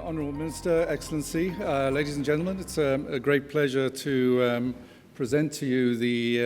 Honourable Minister, Excellency, ladies and gentlemen, it's a great pleasure to present to you the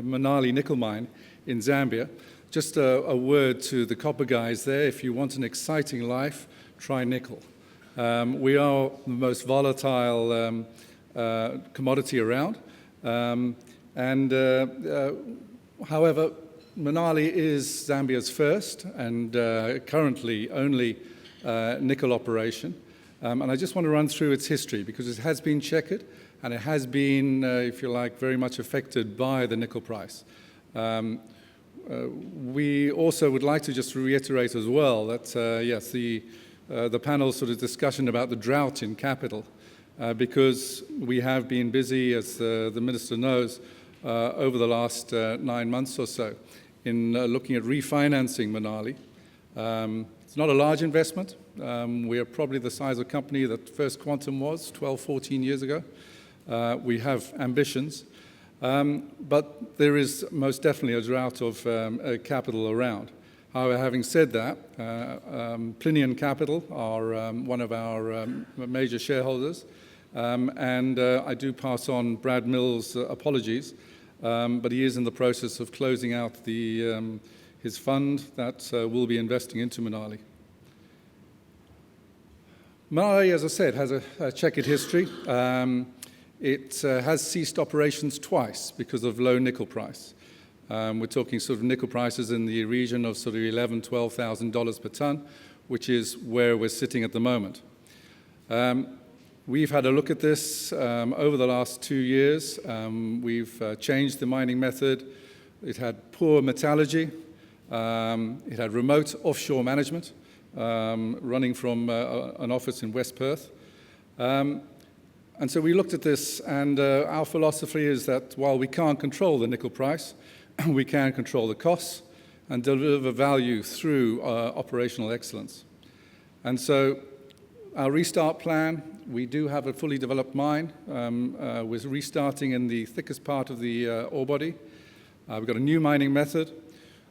Munali nickel mine in Zambia. Just a word to the copper guys there: if you want an exciting life, try nickel. We are the most volatile commodity around, however, Munali is Zambia's first and currently only nickel operation. And I just want to run through its history because it has been checkered and it has been, if you like, very much affected by the nickel price. We also would like to just reiterate as well that, yes, the panel sort of discussion about the drought in capital, because we have been busy, as the Minister knows, over the last 9 months or so in looking at refinancing Munali. It's not a large investment. We are probably the size of company that First Quantum was 12, 14 years ago. We have ambitions, but there is most definitely a drought of capital around. However, having said that, Plinian Capital are one of our major shareholders, and I do pass on Brad Mills' apologies, but he is in the process of closing out his fund that will be investing into Munali. Munali, as I said, has a checkered history. It has ceased operations twice because of low nickel price. We're talking sort of nickel prices in the region of sort of $11,000, $12,000 per ton, which is where we're sitting at the moment. We've had a look at this over the last 2 years. We've changed the mining method. It had poor metallurgy. It had remote offshore management running from an office in West Perth. And so we looked at this, and our philosophy is that while we can't control the nickel price, we can control the costs and deliver value through operational excellence. And so our restart plan, we do have a fully developed mine. We're restarting in the thickest part of the ore body. We've got a new mining method.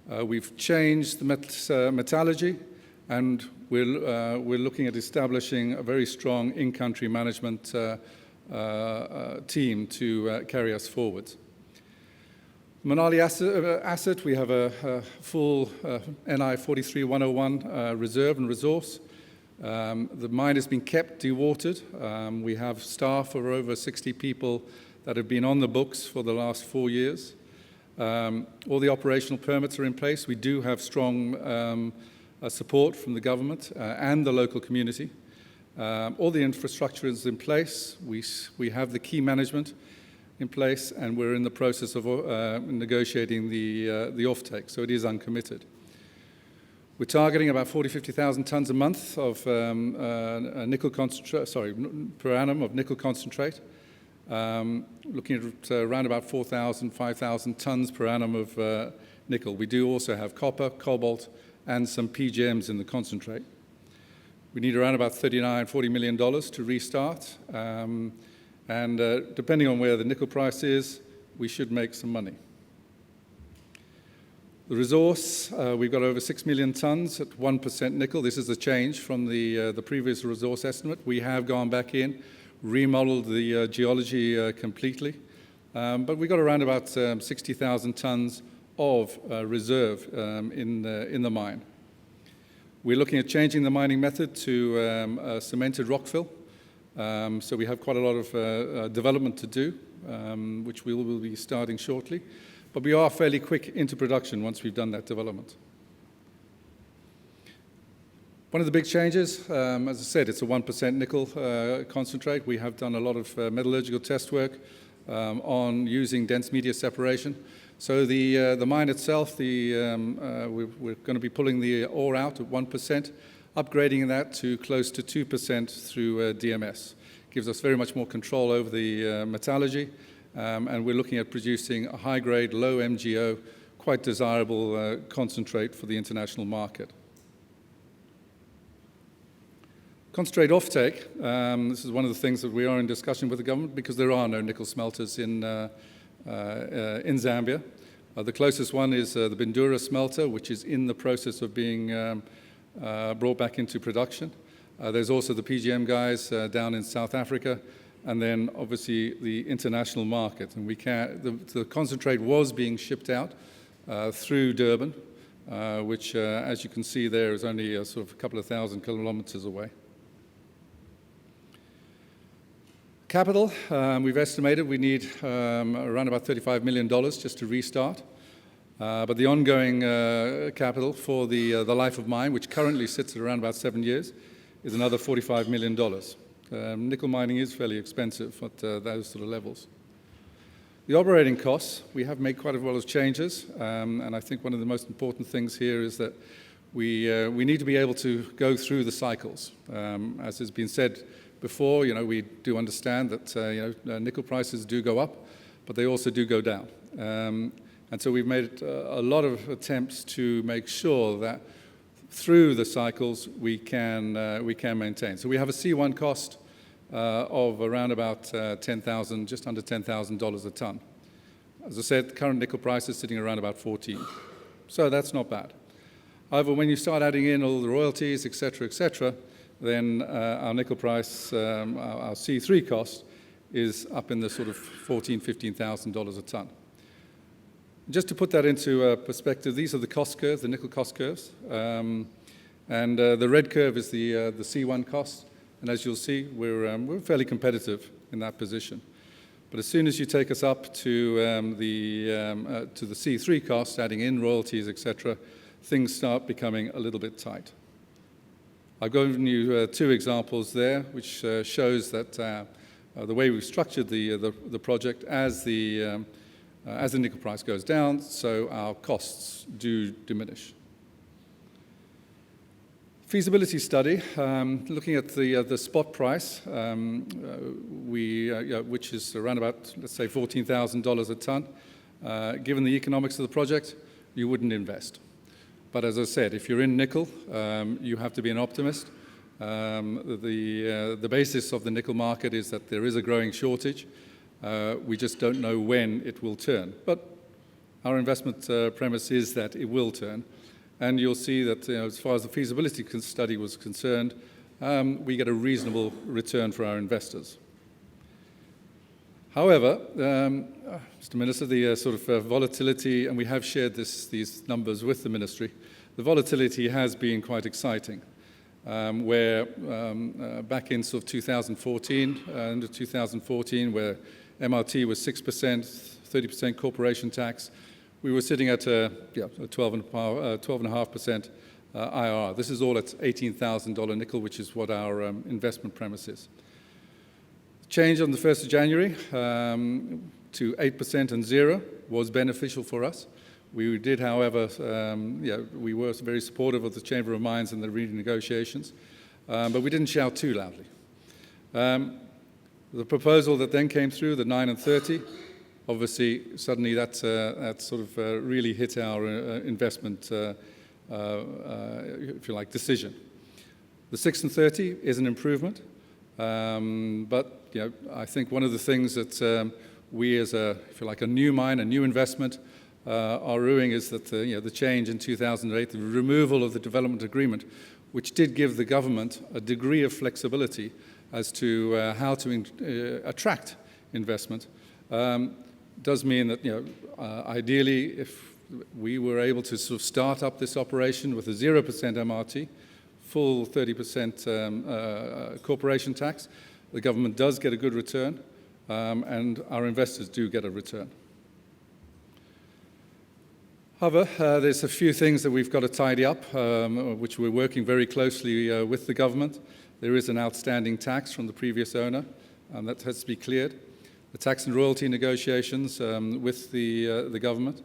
We've changed the metallurgy, and we're looking at establishing a very strong in-country management team to carry us forward. Munali asset, we have a full NI 43-101 reserve and resource. The mine has been kept dewatered. We have staff of over 60 people that have been on the books for the last 4 years. All the operational permits are in place. We do have strong support from the government and the local community. All the infrastructure is in place. We have the key management in place, and we're in the process of negotiating the offtake, so it is uncommitted. We're targeting about 50,000 tons a month of nickel concentrate, per annum of nickel concentrate. Looking at around about 4,000-5,000 tons per annum of nickel. We do also have copper, cobalt, and some PGMs in the concentrate. We need around about $39–40 million to restart, and depending on where the nickel price is, we should make some money. The resource, we've got over 6 million tons at 1% nickel. This is a change from the previous resource estimate. We have gone back in, remodeled the geology completely, but we got around about 60,000 tons of reserve in the mine. We're looking at changing the mining method to cemented rockfill, so we have quite a lot of development to do, which we will be starting shortly, but we are fairly quick into production once we've done that development. One of the big changes, as I said, it's a 1% nickel concentrate. We have done a lot of metallurgical test work on using dense media separation. So the mine itself, we're going to be pulling the ore out at 1%, upgrading that to close to 2% through DMS. Gives us very much more control over the metallurgy, and we're looking at producing a high-grade, low MgO, quite desirable concentrate for the international market. Concentrate offtake, this is one of the things that we are in discussion with the government because there are no nickel smelters in Zambia. The closest one is the Bindura smelter, which is in the process of being brought back into production. There's also the PGM guys down in South Africa, and then obviously the international market. And the concentrate was being shipped out through Durban, which, as you can see there, is only sort of a couple of thousand kilometers away. Capital, we've estimated we need around about $35 million just to restart. But the ongoing capital for the life of mine, which currently sits at around about 7 years, is another $45 million. Nickel mining is fairly expensive at those sort of levels. The operating costs, we have made quite a lot of changes, and I think one of the most important things here is that we need to be able to go through the cycles. As has been said before, we do understand that nickel prices do go up, but they also do go down. And so we've made a lot of attempts to make sure that through the cycles we can maintain. So we have a C1 cost of around about just under $10,000 a ton. As I said, the current nickel price is sitting around about 14. So that's not bad. However, when you start adding in all the royalties, et cetera, then our nickel price, our C3 cost, is up in the sort of $14,000, $15,000 a ton. Just to put that into perspective, these are the cost curves, the nickel cost curves. And the red curve is the C1 cost. And as you'll see, we're fairly competitive in that position. But as soon as you take us up to the C3 cost, adding in royalties, et cetera, things start becoming a little bit tight. I've given you two examples there, which shows that the way we've structured the project as the nickel price goes down, so our costs do diminish. Feasibility study, looking at the spot price, which is around about, let's say, $14,000 a ton. Given the economics of the project, you wouldn't invest. But as I said, if you're in nickel, you have to be an optimist. The basis of the nickel market is that there is a growing shortage. We just don't know when it will turn. But our investment premise is that it will turn. And you'll see that as far as the feasibility study was concerned, we get a reasonable return for our investors. However, Mr. Minister, the sort of volatility, and we have shared these numbers with the Ministry, the volatility has been quite exciting. Where back in sort of 2014, under 2014, where MRT was 6%, 30% corporation tax, we were sitting at a 12.5% IRR. This is all at $18,000 nickel, which is what our investment premise is. Change on the 1st of January to 8% and 0 was beneficial for us. We did, however, we were very supportive of the Chamber of Mines and the renegotiations, but we didn't shout too loudly. The proposal that then came through, the 9 and 30, obviously, suddenly that sort of really hit our investment, if you like, decision. The 6 and 30 is an improvement, but I think one of the things that we, as if you like, a new mine, a new investment, are ruing is that the change in 2008, the removal of the development agreement, which did give the government a degree of flexibility as to how to attract investment. Does mean that, ideally, if we were able to sort of start up this operation with a 0% MRT, full 30% corporation tax, the government does get a good return, and our investors do get a return. However, there's a few things that we've got to tidy up, which we're working very closely with the government. There is an outstanding tax from the previous owner, and that has to be cleared. The tax and royalty negotiations with the government.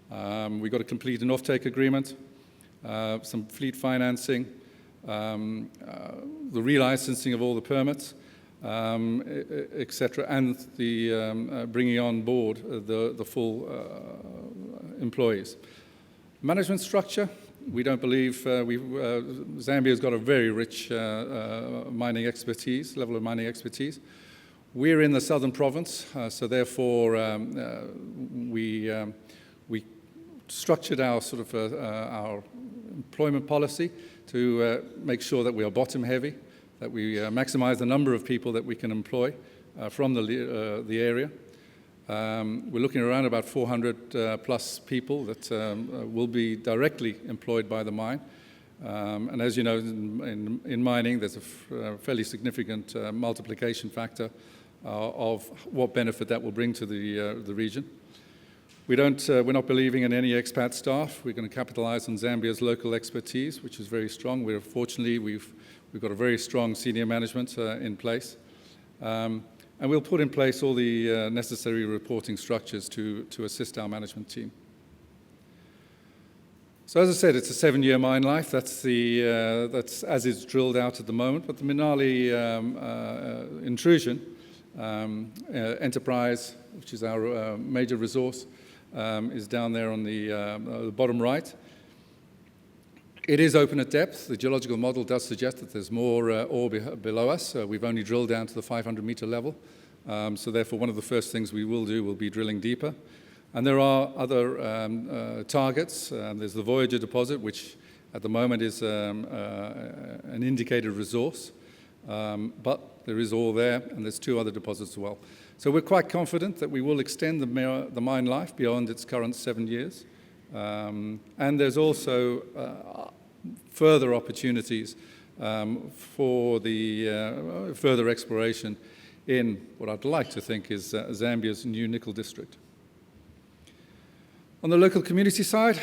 We've got to complete an offtake agreement, some fleet financing, the relicensing of all the permits, et cetera, and the bringing on board the full employees. Management structure, we don't believe Zambia's got a very rich mining expertise, level of mining expertise. We're in the southern province, so therefore we structured our sort of our employment policy to make sure that we are bottom heavy. that we maximize the number of people that we can employ from the area. We're looking around about 400 plus people that will be directly employed by the mine. And as you know, in mining, there's a fairly significant multiplication factor of what benefit that will bring to the region. We're not believing in any expat staff. We're going to capitalize on Zambia's local expertise, which is very strong. Fortunately, we've got a very strong senior management in place. And we'll put in place all the necessary reporting structures to assist our management team. So as I said, it's a 7-year mine life. That's as it's drilled out at the moment. But the Munali intrusion enterprise, which is our major resource, is down there on the bottom right. It is open at depth. The geological model does suggest that there's more ore below us. We've only drilled down to the 500-meter level. So therefore, one of the first things we will do will be drilling deeper. And there are other targets. There's the Voyager deposit, which at the moment is an indicated resource. But there is ore there, and there's 2 other deposits as well. So we're quite confident that we will extend the mine life beyond its current 7 years. And there's also further opportunities for the further exploration in what I'd like to think is Zambia's new nickel district. On the local community side,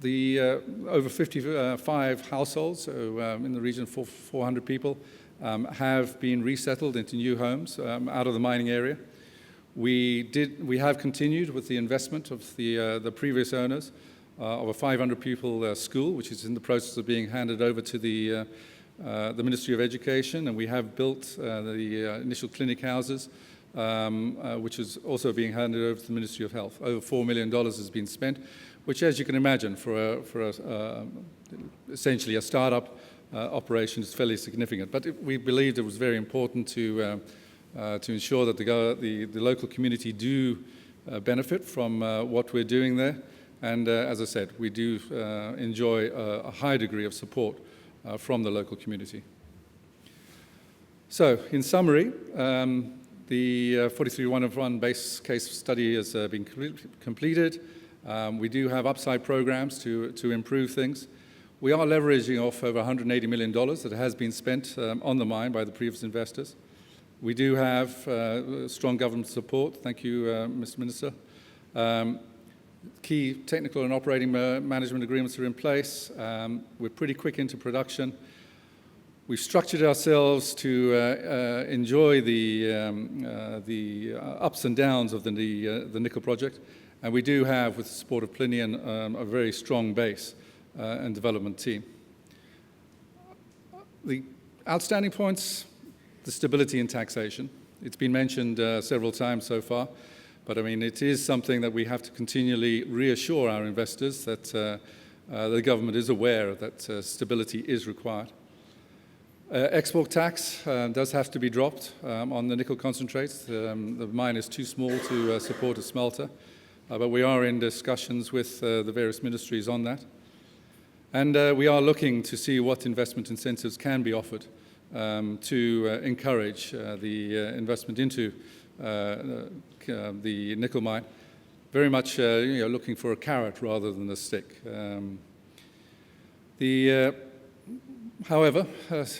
the over 55 households, so in the region of 400 people, have been resettled into new homes out of the mining area. We have continued with the investment of the previous owners of a 500-pupil school, which is in the process of being handed over to the Ministry of Education, and we have built the initial clinic houses, which is also being handed over to the Ministry of Health. Over $4 million has been spent, which, as you can imagine, for essentially a startup operation is fairly significant. But we believed it was very important to ensure that the local community do benefit from what we're doing there. And as I said, we do enjoy a high degree of support from the local community. So, in summary, the 43-101 base case study has been completed. We do have upside programs to improve things. We are leveraging off over $180 million that has been spent on the mine by the previous investors. We do have strong government support. Thank you, Mr. Minister. Key technical and operating management agreements are in place. We're pretty quick into production. We've structured ourselves to enjoy the ups and downs of the nickel project, and we do have, with the support of Plinian, a very strong base and development team. The outstanding points, the stability in taxation. It's been mentioned several times so far, but I mean, it is something that we have to continually reassure our investors that the government is aware that stability is required. Export tax does have to be dropped on the nickel concentrates. The mine is too small to support a smelter, but we are in discussions with the various ministries on that. And we are looking to see what investment incentives can be offered to encourage the investment into the nickel mine. Very much looking for a carrot rather than a stick. However,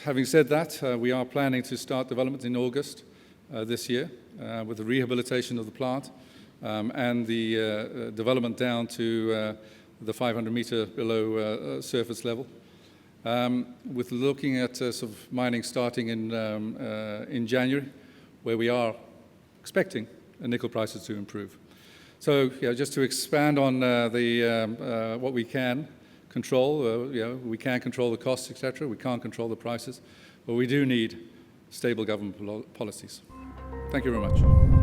having said that, we are planning to start development in August this year with the rehabilitation of the plant and the development down to the 500-meter below surface level, with looking at sort of mining starting in January, where we are expecting nickel prices to improve. So, just to expand on what we can control, we can control the costs, etc. We can't control the prices, but we do need stable government policies. Thank you very much.